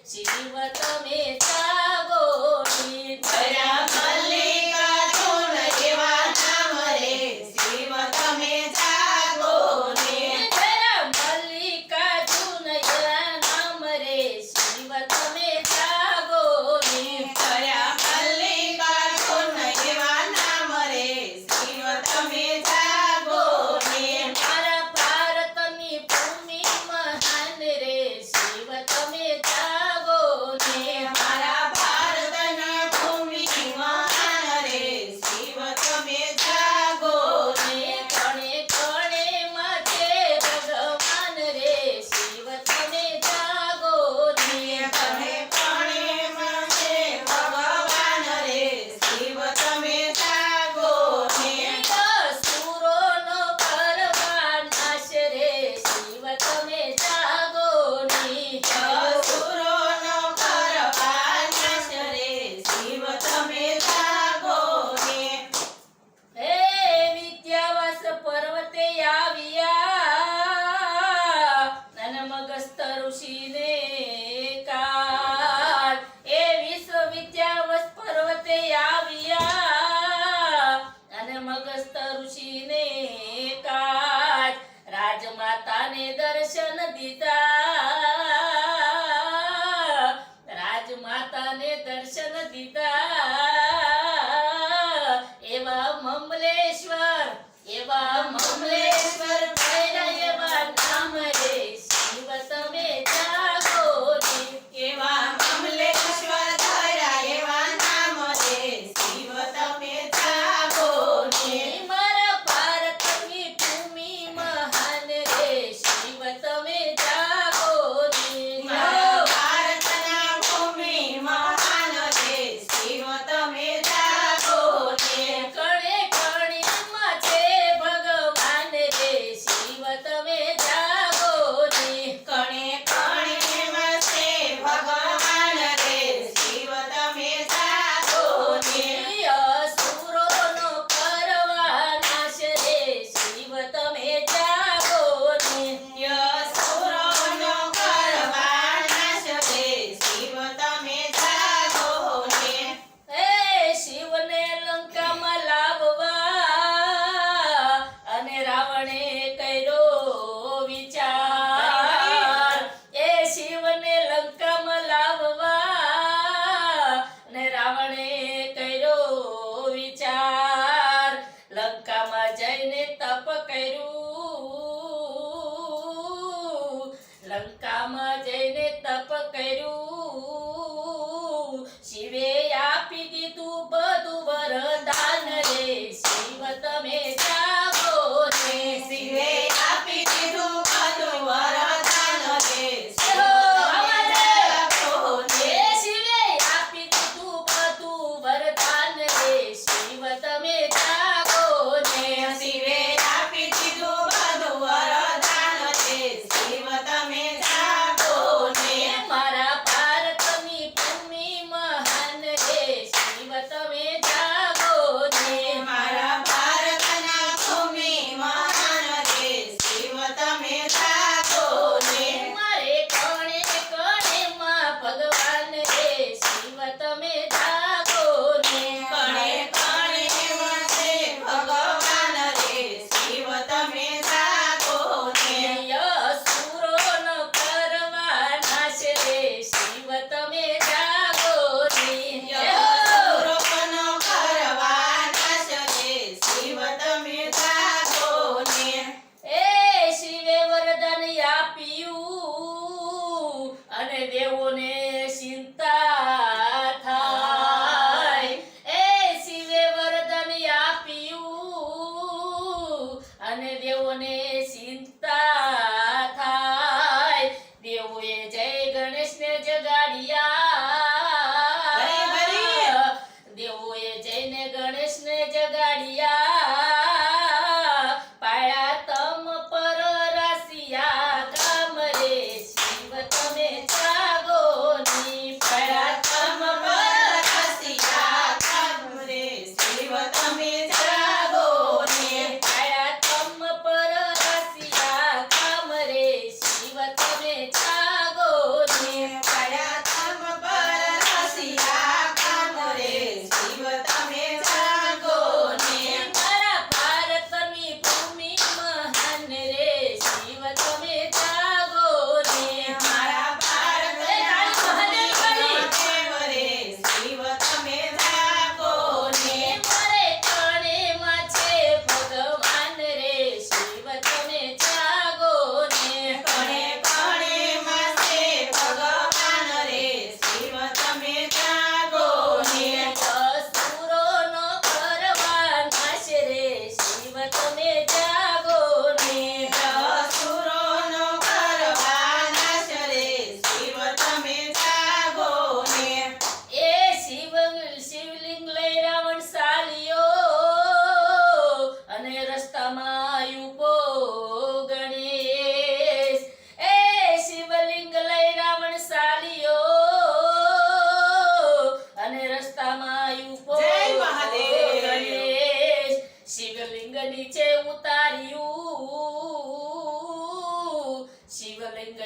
શિવ તમે જાગો ને ભર્યા મલ્લિકાર્જુન એવા નામ રે શિવ તમે જાગો ને ભર્યા મલ્લિકાર્જુન એવા નામ રે શિવ તમે જાગો ને ભર્યા મલ્લિકાર્જુન એવા નામ રે શિવ તમે જાગો ને મારા ભારતની ભૂમિ મહાન રે શિવ તમે જાગો ને મારા ભારતના ભૂમિ મહાન રે શિવ તમે જાગો ને કણે કણે માથે ભગવાન રે શિવ તમે જાગો ને કણે કણે માથે ભગવાન રે શિવ તમે જાગો ને અસુરોનો કરવા નાશ રે શિવ તમે જાગો ને અસુરોનો કરવા નાશ રે શિવ તમે જાગો ને હે વિદ્યાવાસ પર્વતે આવ્યા નનમગસ્ત ઋષિને કાળ એ વિશ્વવિદ્યાવાસ પર્વતે આવ્યા નનમગસ્ત ઋષિને કાળ રાજમાતાને દર્શન દીધા રાજમાતાને દર્શન દીધા એવા મમલેશ્વર ભૈરા એવા નામ રે શિવ તમે જાગો ને એવા કમલેશ્વર ધરા એવા નામ રે શિવ તમે જાગો ને મારા ભારતની ભૂમિ મહાન રે શિવ તમે જાગો ને ભારતના ભૂમિ મહાન રે શિવ તમે જાગો ને કણે કણેમાં છે ભગવાન રે શિવ તમે જાગો ને કણે કણેમાં છે ભગવાન રે શિવ તમે જાગો ને અસુરોનો કરવા નાશ રે શિવ તમે જાગો ને યસુરોનો કરવા નાશ રે શિવ તમે જાગો ને હે શિવને લંકામાં લાવવા અને રાવણે કર્યો વિચાર એ શિવને લંકામાં લાવવા અને રાવણે કર્યો વિચાર લંકામાં જઈને તપ કર્યું લંકામાં જઈને તપ કર્યું શિવે આપી દીધું બધું વરદાન રે શિવ તમે જાગો ને શિવે આપી દીધું બધું વરદાન રે શિવ તમે જાગો ને શિવે આપી દીધું બધું વરદાન રે શિવ તમે જાગો ને શિવે આપી દીધું બધું વરદાન રે શિવ તમે જાગો ને મારા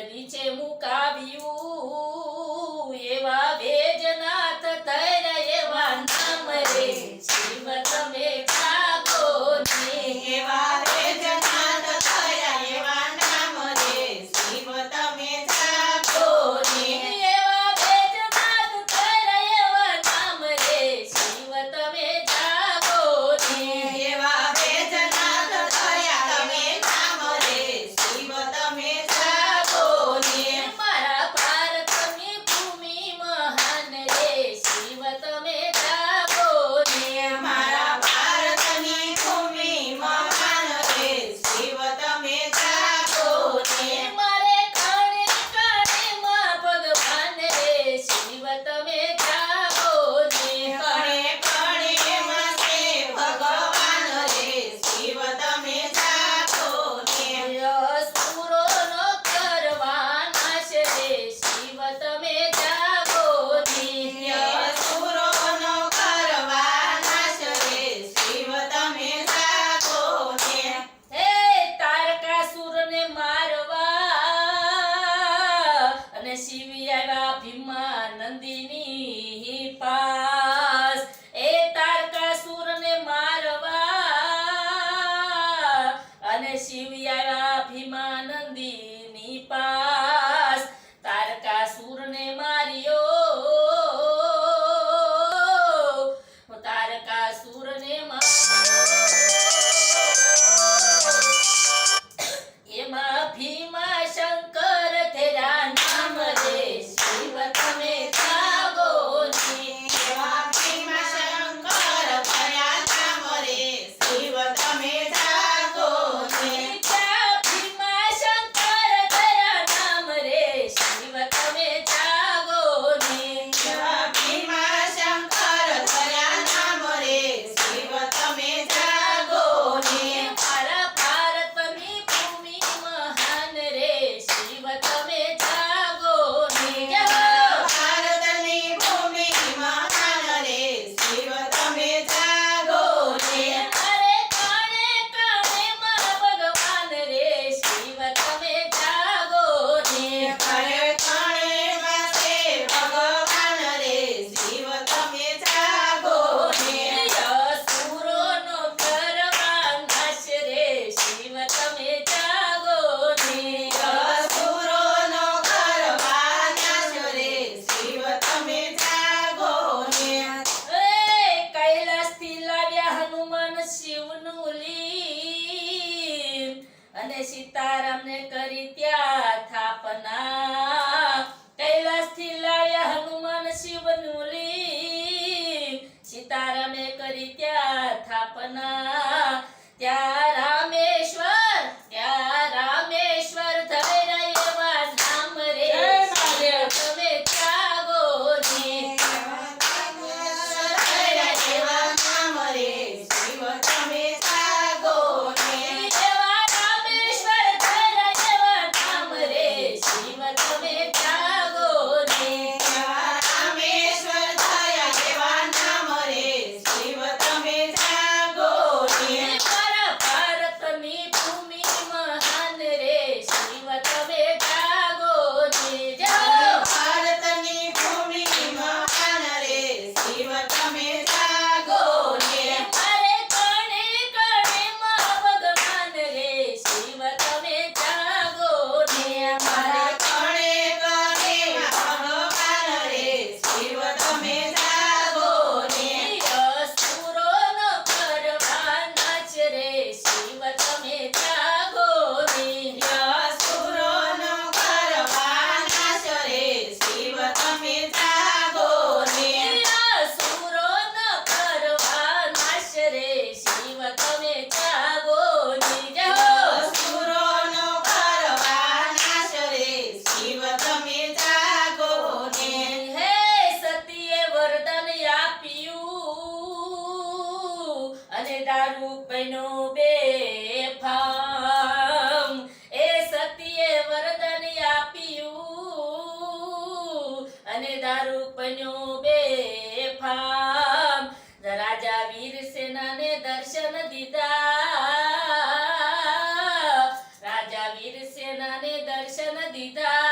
નીચે મુકાવ્યું એવા વેજનાથ થયા એવા નામ રે શિવ તમે જાગો ને એવા વેદનાથ થયા એવા નામ રે શિવ તમે જાગો ને એવા વેજનાથ થયા એવા નામ રે શિવ તમે જાગો ને એવા વેદનાથ થયા તમે નામ રે શિવ તમે જાગો ને મારા ભારતની ભૂમિ મહાન રે શિવ તમે જાગો ને મારા ભારતની ભૂમિ મહાન રે શિવ તમે જાગો ને મારે કાણે કાણેમાં ભગવાન રે શિવ તમે જાગો ને કણે કણે માસે ભગવાન રે શિવ તમે જાગો ને અસુરોનો કરવા નાશ રે શિવ તમે જાગો ને અસુરોનો કરવા નાશ રે શિવ તમે જાગો ને હે તારકાસુરને મારવા અને શિવ આવ્યા ભીમા નંદીની પાસ એ તારકાસુરને મારવા અને શિવ આવ્યા ભીમા નંદીની પાસ તારકાસુરને માર્યો તારકાસુરને માર્યો એમાં ભીમા શંકર તેરા નામ રે શિવ તમે જાગો ને એવા ભીમ શંકર ભયા નામ રે શિવ તમે જાગો ને ભીમા શંકર તેરા નામ રે શિવ તમે જાગો ને એવા ભીમ શંકર ભયા નામ રે શિવ તમે જાગો ને મારા ભારતની ભૂમિ મહાન રે શિવ તમે જાગો ને ભારતની ભૂમિ મહાન રે શિવ તમે જાગો ને અરે કાણે કાણેમાં ભગવાન રે શિવ તમે જાગો ને કણે કણે માસે ભગવાન રે શિવ તમે જાગો ને અસુરોનો કરવા નાશ રે શિવ તમે જાગો ને અસુરોનો કરવા નાશ રે શિવ તમે જાગો ને કૈલાસથી લાવ્યા હનુમાન શિવનું લીન અને સીતારામને કરી ત્યાં થાપના કૈલાસથી લાવ્યા હનુમાન શિવનું લીન સીતારામે કરી ત્યાં થાપના ત્યાં રામેશ્વર ધરેરા એવા નામ રે તમે જાગો ને એવા નામ રે શિવ તમે જાગો ને એવા રામેશ્વર ધરેરા એવા નામ રે શિવ તમે જાગો ને રામેશ્વર થયા એવા નામ રે શિવ તમે જાગો ને મારા ભારતની ભૂમિ મહાન રે શિવ તમે જાગો ને ભારતની ભૂમિ મહાન રે શિવ તમે જાગો ને અરે કણે કણેમાં ભગવાન રે શિવ તમે જાગો ને મારા કણે કણે ભગવાન રે શિવ તમે જાગો ને અસુરોનો કરવા નાશ રે શિવ તમે જાગો ને અસુરોનો કરવા નાશ રે શિવ તમે જાગો ને અસુરોનો કરવા નાશ રે શિવ તમે જાગો ને અસુરોનો કરવા નાશ રે શિવ તમે જાગો ને હે સતીએ વરદાન આપ્યું અને દારૂ બન્યો બેફામ એ સતીએ વરદાન આપ્યું અને દારૂ બન્યો બેફામ રાજા વીરસેનાને દર્શન દીધા રાજા વીરસેનાને દર્શન દીધા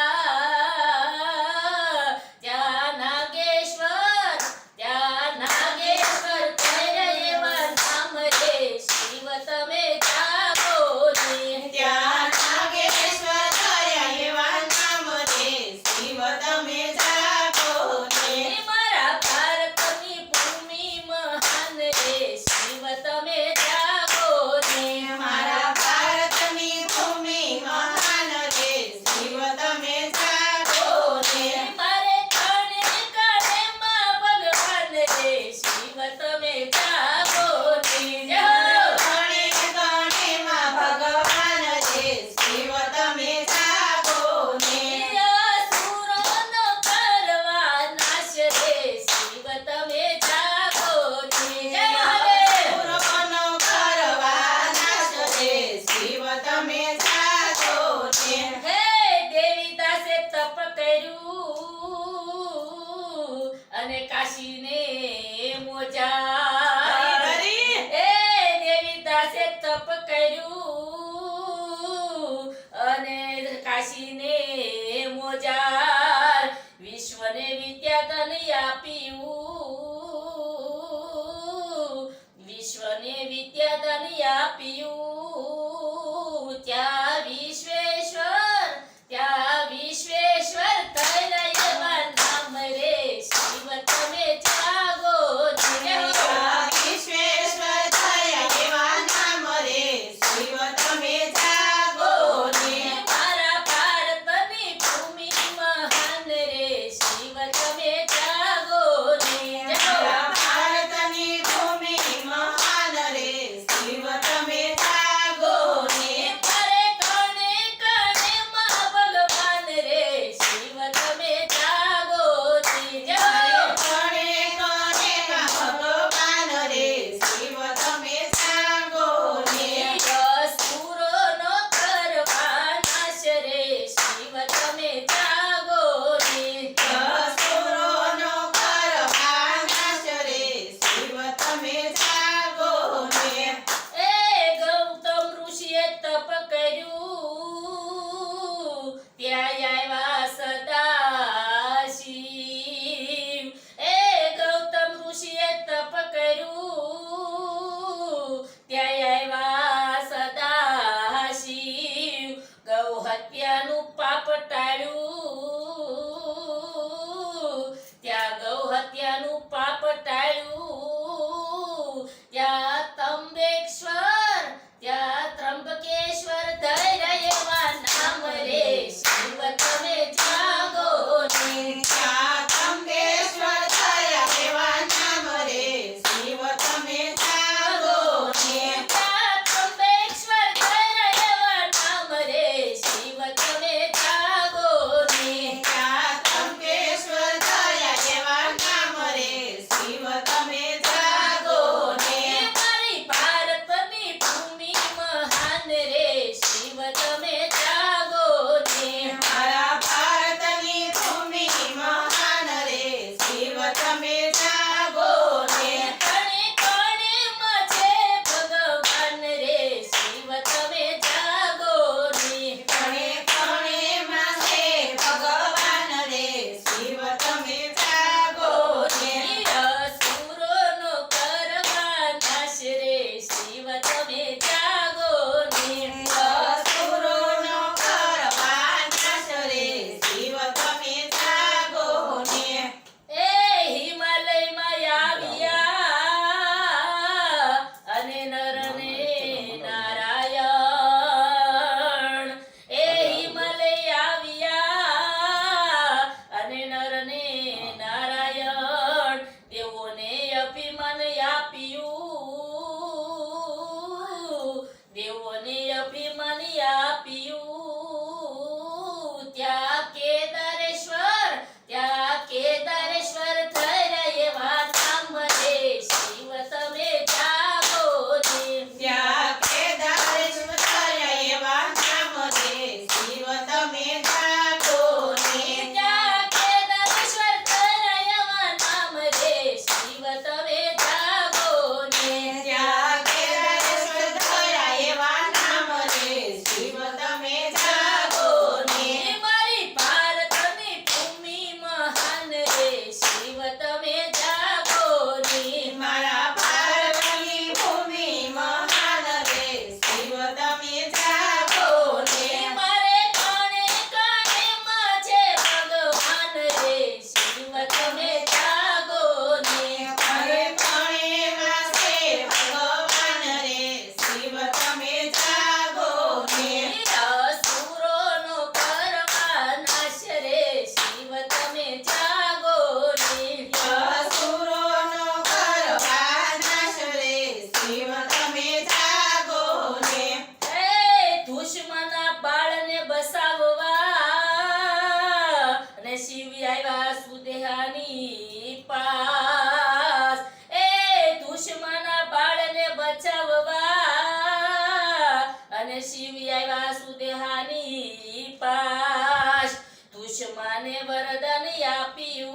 સુષ્માને વરદાન આપ્યું,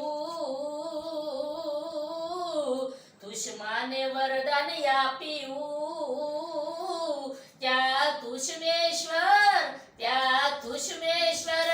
સુષ્માને વરદાન આપ્યું. ત્યાં તુષ્મેશ્વર